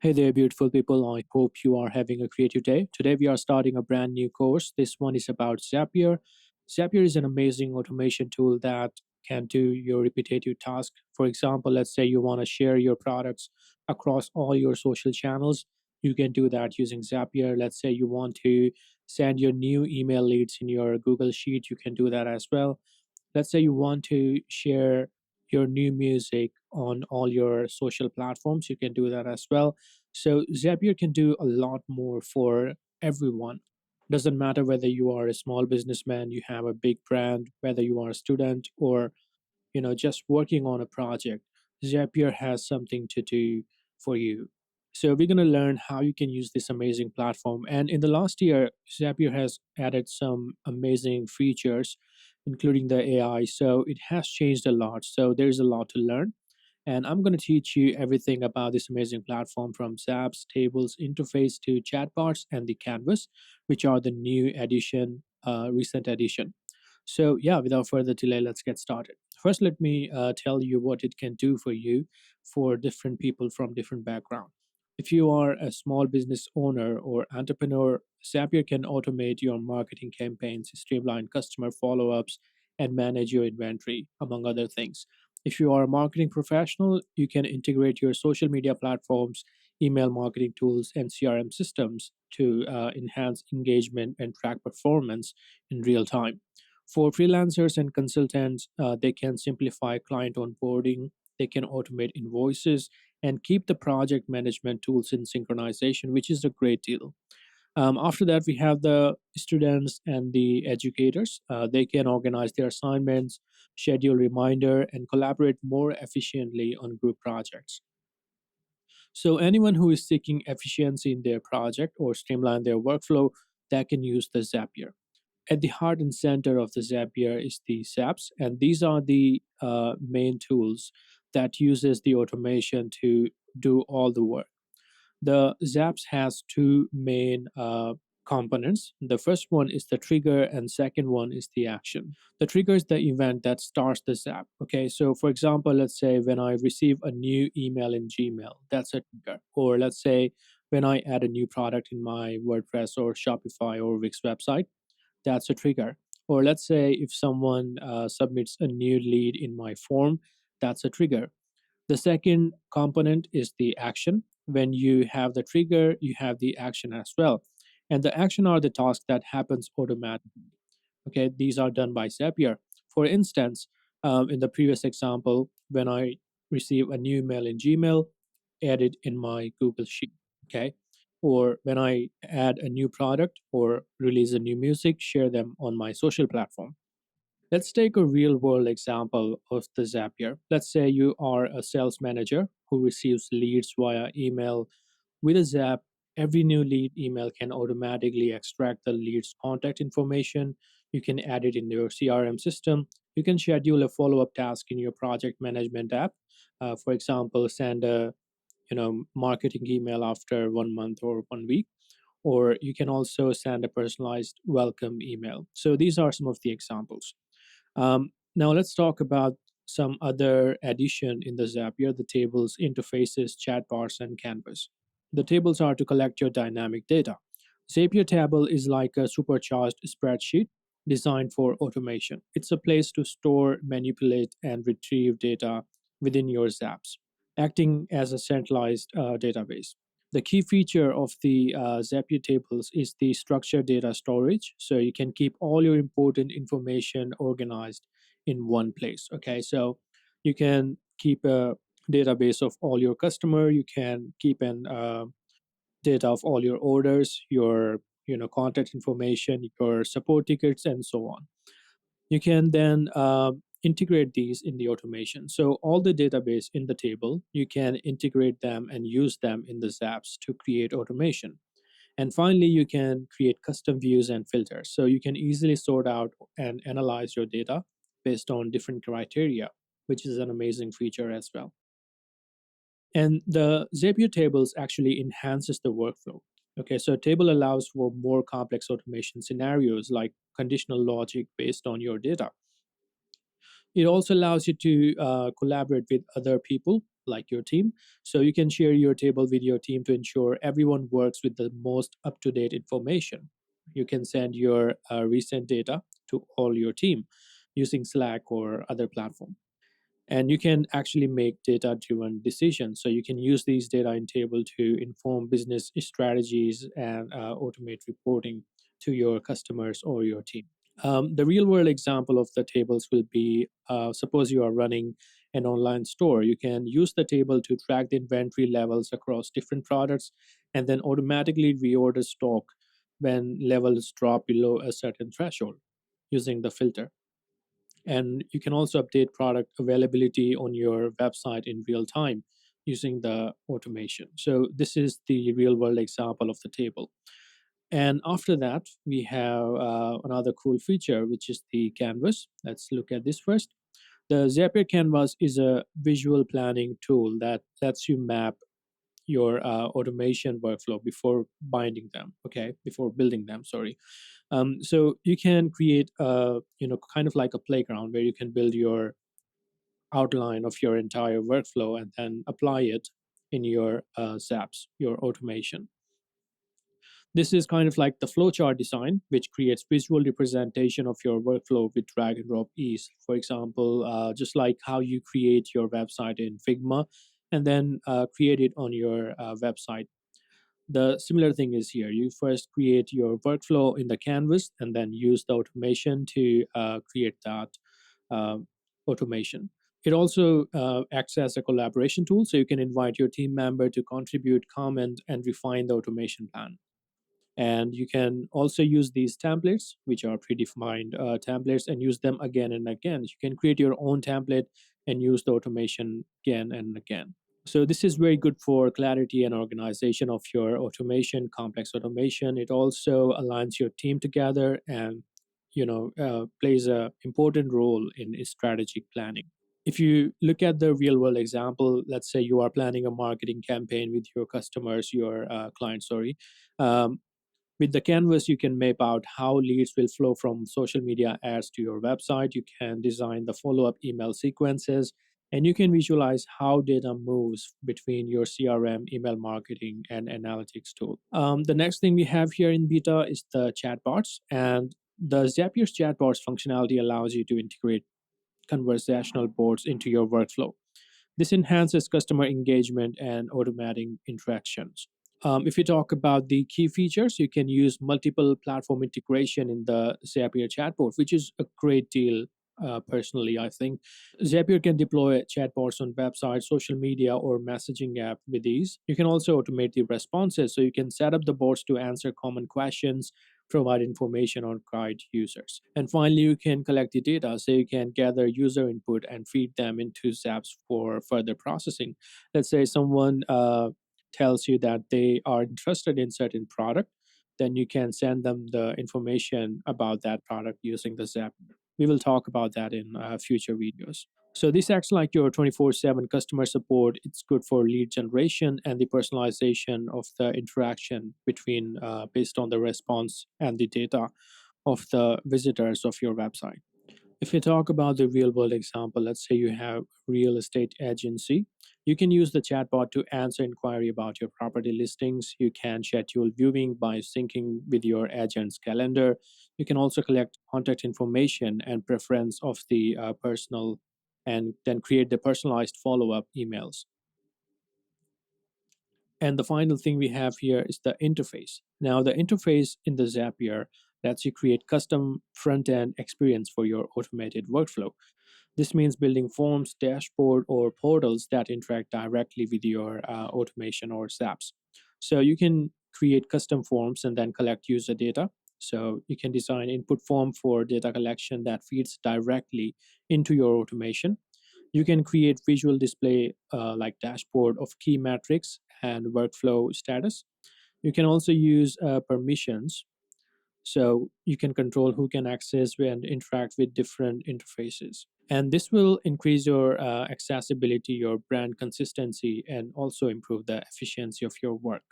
Hey there, beautiful people. I hope you are having a creative day. Today, we are starting a brand new course. This one is about Zapier. Zapier is an amazing automation tool that can do your repetitive task. For example, let's say you want to share your products across all your social channels. You can do that using Zapier. Let's say you want to send your new email leads in your Google Sheet. You can do that as well. Let's say you want to share your new music on all your social platforms, you can do that as well. So Zapier can do a lot more for everyone. Doesn't matter whether you are a small businessman, you have a big brand, whether you are a student, or just working on a project. Zapier has something to do for you. So we're going to learn how you can use this amazing platform. And in the last year, Zapier has added some amazing features, including the AI. So it has changed a lot. So there's a lot to learn. And I'm going to teach you everything about this amazing platform, from Zaps, tables, interface to chatbots and the canvas, which are the new addition, recent addition. So, yeah, without further delay, let's get started. First, let me tell you what it can do for you, for different people from different backgrounds. If you are a small business owner or entrepreneur, Zapier can automate your marketing campaigns, streamline customer follow ups, and manage your inventory, among other things. If you are a marketing professional, you can integrate your social media platforms, email marketing tools, and CRM systems to enhance engagement and track performance in real time. For freelancers and consultants, they can simplify client onboarding, they can automate invoices, and keep the project management tools in synchronization, which is a great deal. After that, we have the students and the educators. They can organize their assignments, schedule reminder, and collaborate more efficiently on group projects. So anyone who is seeking efficiency in their project or streamline their workflow, that can use the Zapier. At the heart and center of the Zapier is the Zaps, and these are the main tools that uses the automation to do all the work. The Zaps has two main components. The first one is the trigger, and second one is the action. The trigger is the event that starts the Zap. Okay, so for example, let's say when I receive a new email in Gmail, that's a trigger. Or let's say when I add a new product in my WordPress or Shopify or Wix website, that's a trigger. Or let's say if someone submits a new lead in my form, that's a trigger. The second component is the action. When you have the trigger, you have the action as well. And the action are the tasks that happens automatically. Okay, these are done by Zapier. For instance, in the previous example, when I receive a new email in Gmail, add it in my Google Sheet. Okay, or when I add a new product or release a new music, share them on my social platform. Let's take a real world example of the Zapier. Let's say you are a sales manager who receives leads via email. With a Zap, every new lead email can automatically extract the lead's contact information. You can add it in your CRM system. You can schedule a follow-up task in your project management app. For example, send a marketing email after 1 month or 1 week, or you can also send a personalized welcome email. So these are some of the examples. Now let's talk about some other addition in the Zapier: the tables, interfaces, chatbots, and canvas. The tables are to collect your dynamic data. Zapier table is like a supercharged spreadsheet designed for automation. It's a place to store, manipulate, and retrieve data within your Zaps, acting as a centralized database. The key feature of the Zapier tables is the structured data storage. So you can keep all your important information organized in one place. Okay, so you can keep a database of all your customer. You can keep an data of all your orders, your contact information, your support tickets, and so on. You can then integrate these in the automation. So all the database in the table, you can integrate them and use them in the Zaps to create automation. And finally, you can create custom views and filters. So you can easily sort out and analyze your data based on different criteria, which is an amazing feature as well. And the Zapier tables actually enhances the workflow. Okay, so a table allows for more complex automation scenarios like conditional logic based on your data. It also allows you to collaborate with other people, like your team. So you can share your table with your team to ensure everyone works with the most up-to-date information. You can send your recent data to all your team using Slack or other platform. And you can actually make data driven decisions. So you can use these data in table to inform business strategies and automate reporting to your customers or your team. The real world example of the tables will be, suppose you are running an online store. You can use the table to track the inventory levels across different products and then automatically reorder stock when levels drop below a certain threshold using the filter. And you can also update product availability on your website in real time using the automation. So this is the real world example of the table. And after that, we have another cool feature, which is the canvas. Let's look at this first. The Zapier Canvas is a visual planning tool that lets you map your automation workflow before binding them. Okay, before building them. Sorry. So you can create a, kind of like a playground where you can build your outline of your entire workflow and then apply it in your Zaps, your automation. This is kind of like the flowchart design, which creates visual representation of your workflow with drag and drop ease. For example, just like how you create your website in Figma and then create it on your website. The similar thing is here. You first create your workflow in the canvas and then use the automation to create that uh, automation. It also acts as a collaboration tool, so you can invite your team member to contribute, comment, and refine the automation plan. And you can also use these templates, which are predefined templates, and use them again and again. You can create your own template and use the automation again and again. So this is very good for clarity and organization of your automation, complex automation. It also aligns your team together and plays a important role in strategic planning. If you look at the real world example, let's say you are planning a marketing campaign with your customers, your clients, sorry. Um, with the canvas, you can map out how leads will flow from social media ads to your website. You can design the follow up email sequences, and you can visualize how data moves between your CRM, email marketing, and analytics tool. The next thing we have here in beta is the chatbots, and the Zapier's chatbots functionality allows you to integrate conversational bots into your workflow. This enhances customer engagement and automating interactions. If you talk about the key features, you can use multiple platform integration in the Zapier chatbot, which is a great deal. Personally, I think Zapier can deploy chatbots on websites, social media, or messaging app with ease. You can also automate the responses, so you can set up the bots to answer common questions, provide information, or guide users. And finally, you can collect the data, so you can gather user input and feed them into Zaps for further processing. Let's say someone tells you that they are interested in certain product, then you can send them the information about that product using the Zap. We will talk about that in future videos. So this acts like your 24/7 customer support. It's good for lead generation and the personalization of the interaction between based on the response and the data of the visitors of your website. If you talk about the real world example, let's say you have real estate agency, you can use the chatbot to answer inquiry about your property listings. You can schedule viewing by syncing with your agent's calendar. You can also collect contact information and preference of the personal and then create the personalized follow-up emails. And the final thing we have here is the interface. Now, the interface in the Zapier lets you create custom front-end experience for your automated workflow. This means building forms, dashboard, or portals that interact directly with your automation or Zaps. So you can create custom forms and then collect user data. So you can design input form for data collection that feeds directly into your automation. You can create visual display like dashboard of key metrics and workflow status. You can also use permissions, so you can control who can access and interact with different interfaces. And this will increase your accessibility, your brand consistency, and also improve the efficiency of your work.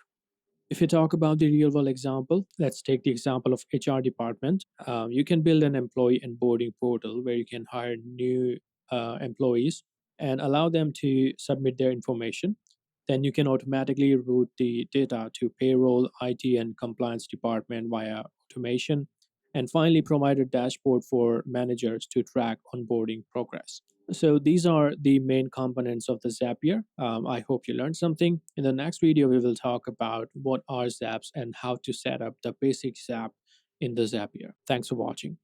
If you talk about the real world example, let's take the example of HR department. You can build an employee onboarding portal where you can hire new employees and allow them to submit their information. Then you can automatically route the data to payroll, IT, and compliance department via automation. And finally, provide a dashboard for managers to track onboarding progress. So these are the main components of the Zapier. I hope you learned something. In the next video, we will talk about what are Zaps and how to set up the basic Zap in the Zapier. Thanks for watching.